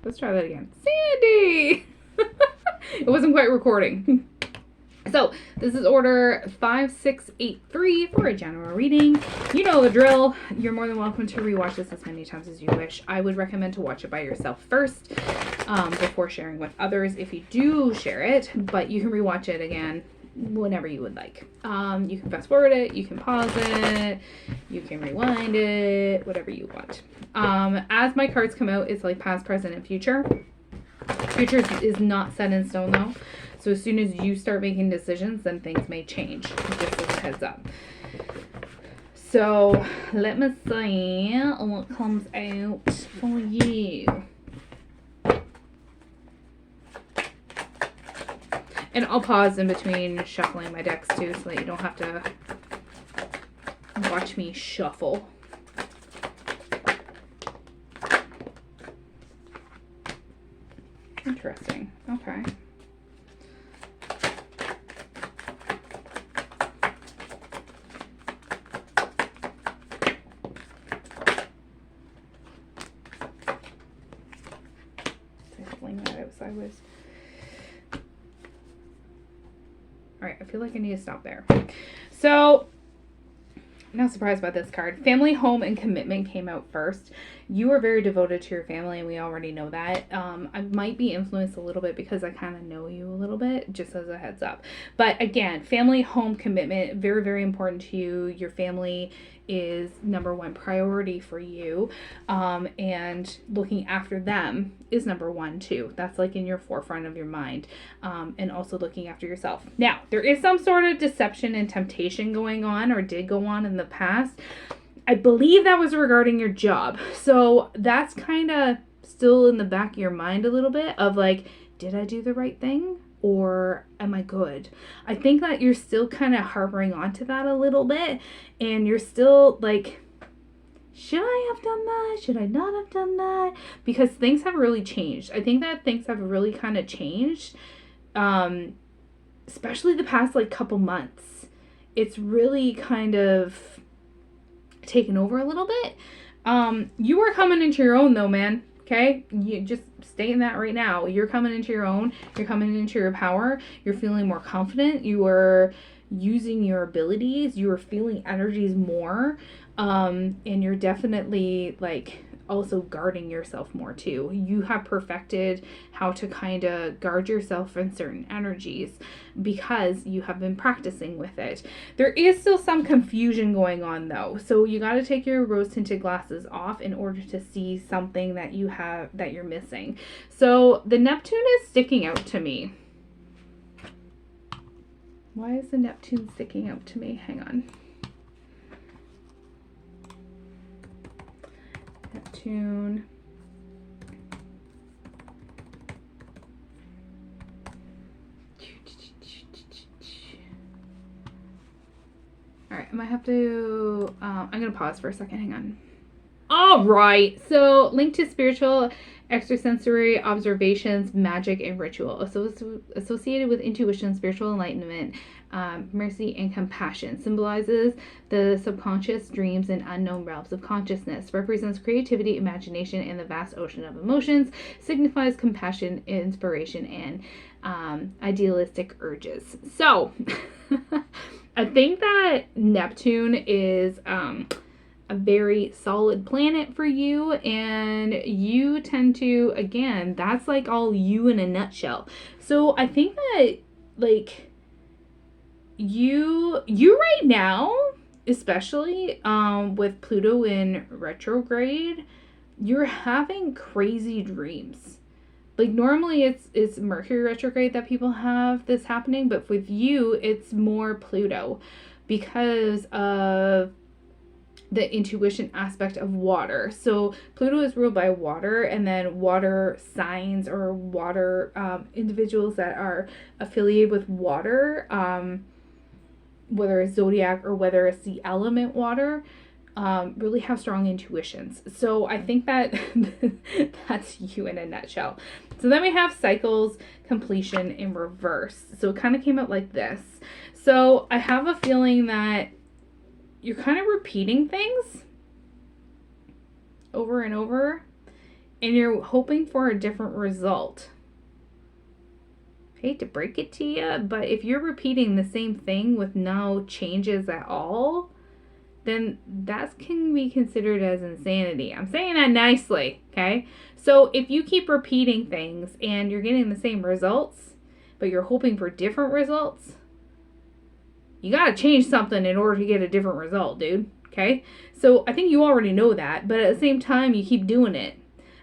Let's try that again. Sandy! It wasn't quite recording. So, this is order 5683 for a general reading. You know the drill. You're more than welcome to rewatch this as many times as you wish. I would recommend to watch it by yourself first before sharing with others if you do share it, but you can rewatch it again whenever you would like. You can fast forward it, you can pause it, you can rewind it, whatever you want. As my cards come out, it's like past, present, and future. Future is not set in stone though. So as soon as you start making decisions, then things may change. Just as a heads up. So let me see what comes out for you. And I'll pause in between shuffling my decks too, so that you don't have to watch me shuffle. Interesting. Okay. Fling that out sideways. All right, I feel like I need to stop there. So, I'm not surprised by this card. Family, home, and commitment came out first. You are very devoted to your family, and we already know that. I might be influenced a little bit because I kind of know you a little bit, just as a heads up. But again, family, home, commitment, very, very important to you. Your family is number one priority for you, and looking after them is number one too. That's like in your forefront of your mind, and also looking after yourself. Now, there is some sort of deception and temptation going on, or did go on in the past. I believe that was regarding your job, so that's kind of still in the back of your mind a little bit of like, did I do the right thing? Or am I good? I think that you're still kind of harboring onto that a little bit, and you're still like, should I have done that? Should I not have done that? Because things have really changed. I think that things have really kind of changed, especially the past like couple months. It's really kind of taken over a little bit. You are coming into your own though, man. Okay, you just stay in that right now. You're coming into your own. You're coming into your power. You're feeling more confident. You are using your abilities. You are feeling energies more. And you're definitely like also guarding yourself more too. You have perfected how to kind of guard yourself from certain energies because you have been practicing with it. There is still some confusion going on though, so you got to take your rose tinted glasses off in order to see something that you have that you're missing. So the Neptune is sticking out to me. Why is the Neptune sticking out to me? Hang on. Neptune. All right, I might have to, I'm going to pause for a second. Hang on. All right. So, linked to spiritual, extrasensory observations, magic, and ritual. Associated with intuition, spiritual enlightenment, mercy, and compassion. Symbolizes the subconscious, dreams, and unknown realms of consciousness. Represents creativity, imagination, and the vast ocean of emotions. Signifies compassion, inspiration, and idealistic urges. So, I think that Neptune is a very solid planet for you, and you tend to, again, that's like all you in a nutshell. So I think that like you right now, especially with Pluto in retrograde, you're having crazy dreams. Like normally it's Mercury retrograde that people have this happening, but with you it's more Pluto because of the intuition aspect of water. So Pluto is ruled by water, and then water signs or water individuals that are affiliated with water, whether it's zodiac or whether it's the element water, really have strong intuitions. So I think that that's you in a nutshell. So then we have cycles, completion in reverse. So it kind of came out like this. So I have a feeling that you're kind of repeating things over and over, and you're hoping for a different result. Hate to break it to you, but if you're repeating the same thing with no changes at all, then that can be considered as insanity. I'm saying that nicely, okay? So if you keep repeating things and you're getting the same results, but you're hoping for different results, you gotta change something in order to get a different result, dude, okay? So I think you already know that, but at the same time, you keep doing it.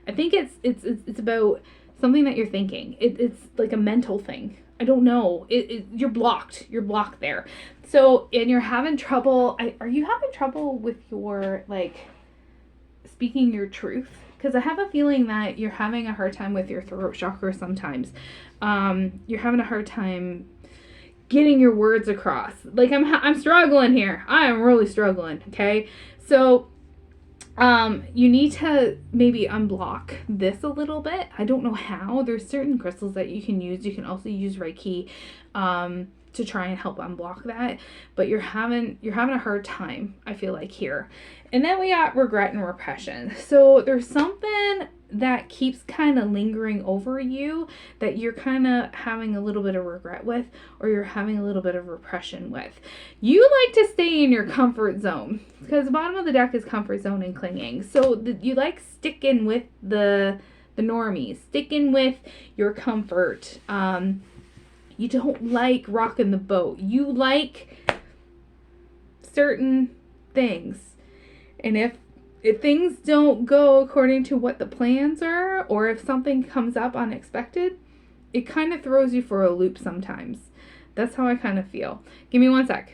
I think it's about something that you're thinking. It's like a mental thing. I don't know. You're blocked. You're blocked there. So, and you're having trouble. Are you having trouble with your, like, speaking your truth? Because I have a feeling that you're having a hard time with your throat chakra sometimes. You're having a hard time getting your words across. Like, I'm struggling here. I am really struggling, okay? So, you need to maybe unblock this a little bit. I don't know how. There's certain crystals that you can use. You can also use Reiki to try and help unblock that. But you're having a hard time, I feel like, here. And then we got regret and repression. So there's something that keeps kind of lingering over you that you're kind of having a little bit of regret with, or you're having a little bit of repression with. You like to stay in your comfort zone because the bottom of the deck is comfort zone and clinging. So you like sticking with the normies, sticking with your comfort. You don't like rocking the boat. You like certain things. And if things don't go according to what the plans are, or if something comes up unexpected, it kind of throws you for a loop sometimes. That's how I kind of feel. Give me one sec.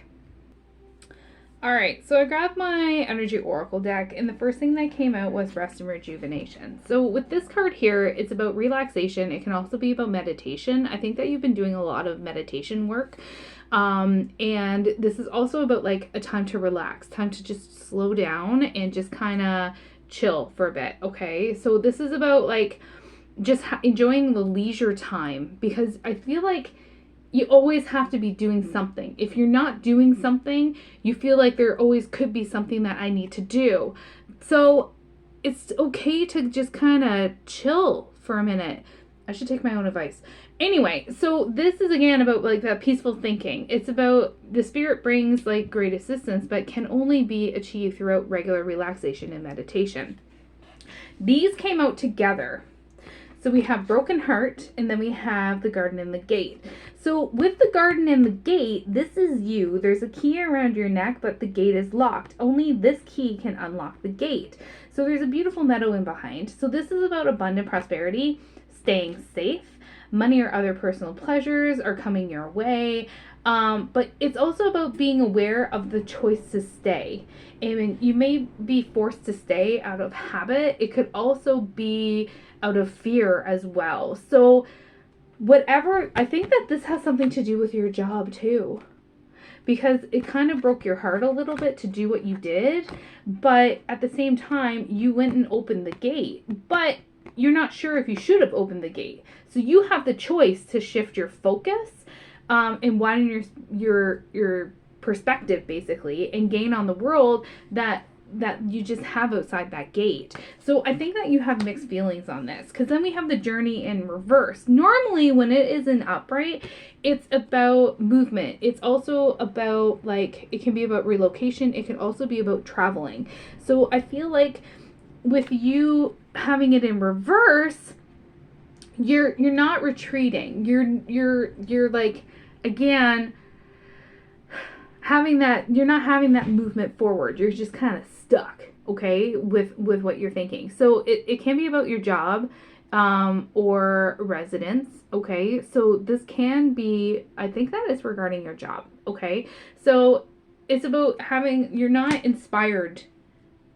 All right, so I grabbed my Energy Oracle deck, and the first thing that came out was Rest and Rejuvenation. So with this card here, it's about relaxation. It can also be about meditation. I think that you've been doing a lot of meditation work. And this is also about like a time to relax, time to just slow down and just kind of chill for a bit, okay? So this is about like just enjoying the leisure time, because I feel like you always have to be doing something. If you're not doing something, you feel like there always could be something that I need to do. So it's okay to just kind of chill for a minute. I should take my own advice. Anyway, so this is again about like that peaceful thinking. It's about the spirit brings like great assistance, but can only be achieved throughout regular relaxation and meditation. These came out together. So we have Broken Heart, and then we have the Garden and the Gate. So with the Garden and the Gate, this is you. There's a key around your neck, but the gate is locked. Only this key can unlock the gate. So there's a beautiful meadow in behind. So this is about abundant prosperity, staying safe. Money or other personal pleasures are coming your way. But it's also about being aware of the choice to stay. I mean, you may be forced to stay out of habit. It could also be out of fear as well. So whatever, I think that this has something to do with your job too, because it kind of broke your heart a little bit to do what you did, but at the same time you went and opened the gate, but you're not sure if you should have opened the gate. So you have the choice to shift your focus and widen your perspective basically, and gain on the world that you just have outside that gate. So I think that you have mixed feelings on this, because then we have the Journey in reverse. Normally when it is an upright, it's about movement. It's also about like, it can be about relocation. It can also be about traveling. So I feel like with you having it in reverse, you're not retreating. You're like, again, having that, you're not having that movement forward. You're just kind of stuck, okay, with what you're thinking. So it can be about your job or residence, okay? So this can be, I think that is regarding your job, okay? So it's about you're not inspired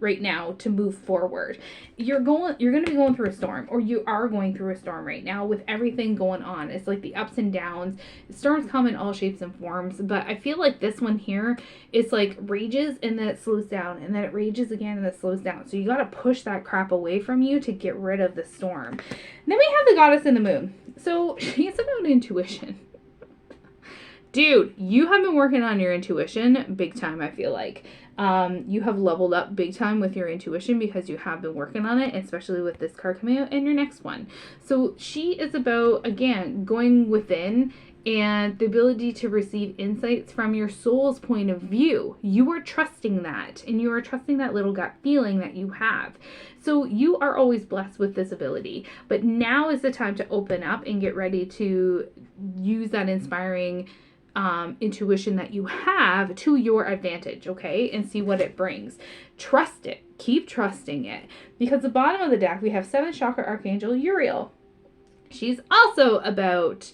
right now to move forward. You're going to be going through a storm, or you are going through a storm right now with everything going on. It's like the ups and downs. Storms come in all shapes and forms, but I feel like this one here is like rages and then it slows down, and then it rages again and it slows down. So you got to push that crap away from you to get rid of the storm. And then we have the Goddess in the Moon. So she's about intuition. Dude, you have been working on your intuition big time, I feel like. You have leveled up big time with your intuition because you have been working on it, especially with this card coming out and your next one. So she is about, again, going within and the ability to receive insights from your soul's point of view. You are trusting that, and you are trusting that little gut feeling that you have. So you are always blessed with this ability, but now is the time to open up and get ready to use that inspiring intuition that you have to your advantage, okay? And see what it brings. Trust it. Keep trusting it. Because the bottom of the deck, we have 7th Chakra Archangel Uriel. She's also about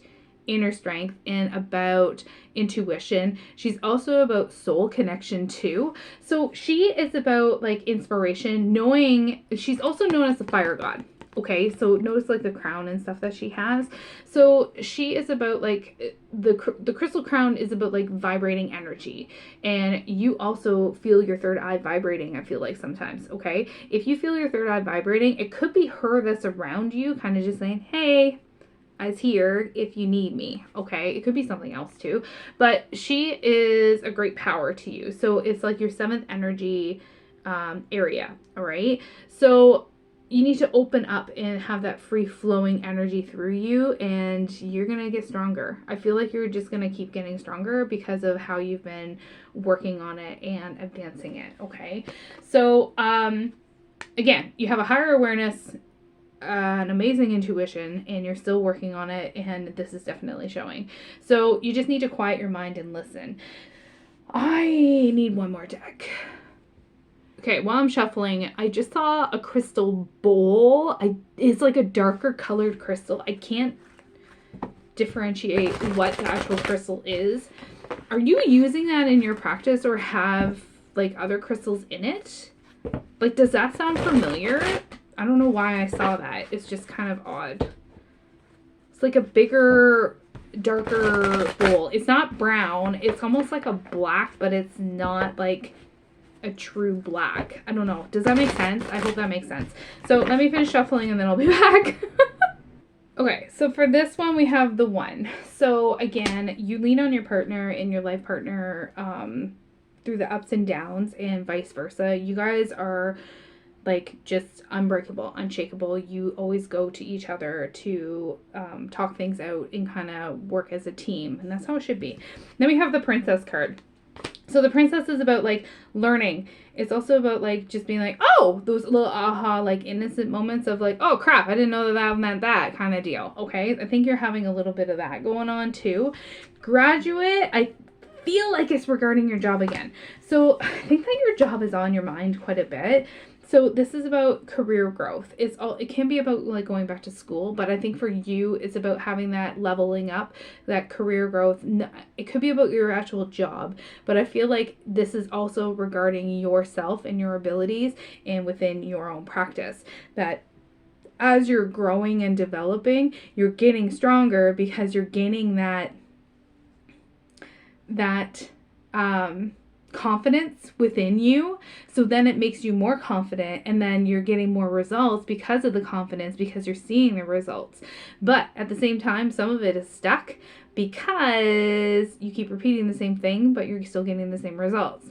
inner strength and about intuition. She's also about soul connection too. So she is about like inspiration, knowing. She's also known as the fire god. Okay, so notice like the crown and stuff that she has. So she is about like the crystal crown is about like vibrating energy, and you also feel your third eye vibrating. I feel like sometimes, okay, if you feel your third eye vibrating, it could be her that's around you, kind of just saying, "Hey, I's here if you need me." Okay, it could be something else too, but she is a great power to you. So it's like your 7th energy area. All right, so you need to open up and have that free flowing energy through you, and you're going to get stronger. I feel like you're just going to keep getting stronger because of how you've been working on it and advancing it. Okay. So, again, you have a higher awareness, an amazing intuition, and you're still working on it. And this is definitely showing. So you just need to quiet your mind and listen. I need one more deck. Okay, while I'm shuffling, I just saw a crystal bowl. It's like a darker colored crystal. I can't differentiate what the actual crystal is. Are you using that in your practice or have like other crystals in it? Like, does that sound familiar? I don't know why I saw that. It's just kind of odd. It's like a bigger, darker bowl. It's not brown. It's almost like a black, but it's not like a true black. I don't know. Does that make sense? I hope that makes sense. So let me finish shuffling and then I'll be back. Okay, so for this one, we have the 1. So again, you lean on your partner and your life partner through the ups and downs and vice versa. You guys are like just unbreakable, unshakable. You always go to each other to talk things out and kind of work as a team. And that's how it should be. Then we have the Princess card. So the Princess is about like learning. It's also about like just being like, oh, those little aha, like innocent moments of like, oh crap, I didn't know that meant that kind of deal. Okay, I think you're having a little bit of that going on too. Graduate, I feel like it's regarding your job again. So I think that your job is on your mind quite a bit. So this is about career growth. It can be about like going back to school, but I think for you, it's about having that leveling up, that career growth. It could be about your actual job, but I feel like this is also regarding yourself and your abilities and within your own practice. That as you're growing and developing, you're getting stronger because you're gaining that confidence within you. So then it makes you more confident, and then you're getting more results because of the confidence, because you're seeing the results. But at the same time, some of it is stuck because you keep repeating the same thing, but you're still getting the same results.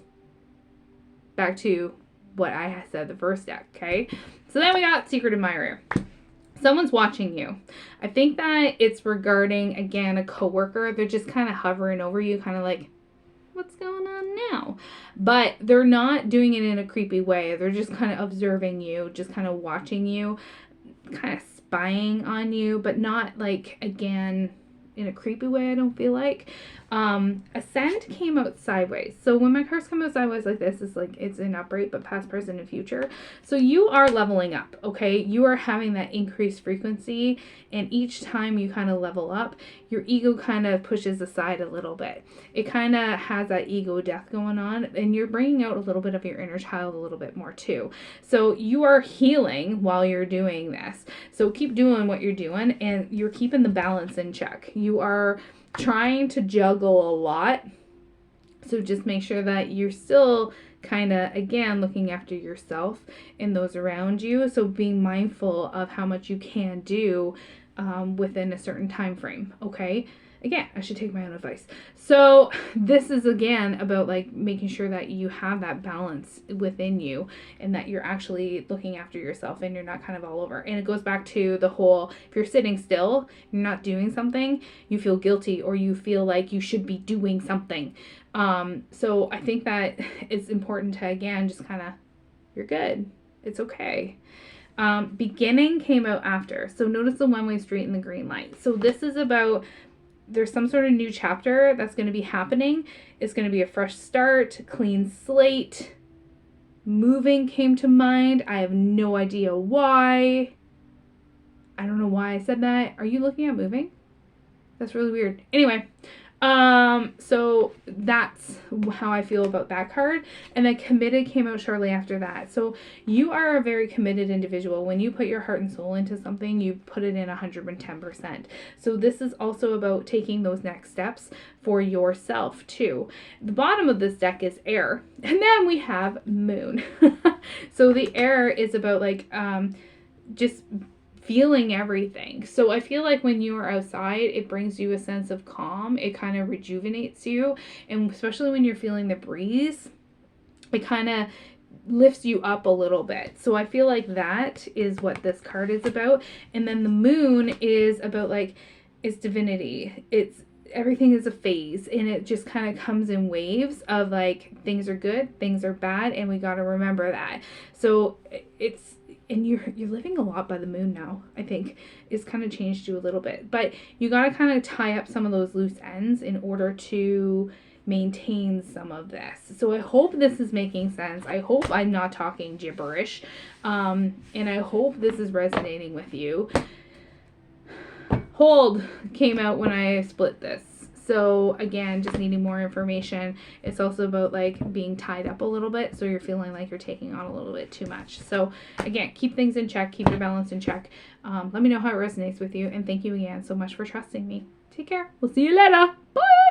Back to what I said the first deck, okay? So then we got Secret Admirer. Someone's watching you. I think that it's regarding, again, a coworker. They're just kind of hovering over you, kind of like, what's going on now? But they're not doing it in a creepy way. They're just kind of observing you, just kind of watching you, kind of spying on you, but not like, again, in a creepy way, I don't feel like. Ascend came out sideways. So when my cards come out sideways like this, it's like it's in upright, but past, present, and future. So you are leveling up, okay? You are having that increased frequency, and each time you kind of level up, your ego kind of pushes aside a little bit. It kind of has that ego death going on, and you're bringing out a little bit of your inner child a little bit more too. So you are healing while you're doing this. So keep doing what you're doing, and you're keeping the balance in check. You are trying to juggle a lot. So just make sure that you're still kind of, again, looking after yourself and those around you. So being mindful of how much you can do within a certain time frame, okay? Again, I should take my own advice. So this is again about like making sure that you have that balance within you and that you're actually looking after yourself and you're not kind of all over. And it goes back to the whole, if you're sitting still, you're not doing something, you feel guilty or you feel like you should be doing something. So I think that it's important to, again, just kind of, you're good. It's okay. Beginning came out after. So notice the one-way street and the green light. So this is about, there's some sort of new chapter that's going to be happening. It's going to be a fresh start, clean slate. Moving came to mind. I have no idea why. I don't know why I said that. Are you looking at moving? That's really weird. Anyway, so that's how I feel about that card. And then committed came out shortly after that. So you are a very committed individual. When you put your heart and soul into something, you put it in 110%. So this is also about taking those next steps for yourself too. The bottom of this deck is air. And then we have moon. So the air is about like, just feeling everything. So I feel like when you are outside, it brings you a sense of calm. It kind of rejuvenates you. And especially when you're feeling the breeze, it kind of lifts you up a little bit. So I feel like that is what this card is about. And then the moon is about like, it's divinity. It's everything is a phase and it just kind of comes in waves of like things are good, things are bad, and we got to remember that. So it's, and you're living a lot by the moon now, I think. It's kind of changed you a little bit. But you got to kind of tie up some of those loose ends in order to maintain some of this. So I hope this is making sense. I hope I'm not talking gibberish. And I hope this is resonating with you. Hold came out when I split this. So again, just needing more information. It's also about like being tied up a little bit. So you're feeling like you're taking on a little bit too much. So again, keep things in check, keep your balance in check. Let me know how it resonates with you. And thank you again so much for trusting me. Take care. We'll see you later. Bye.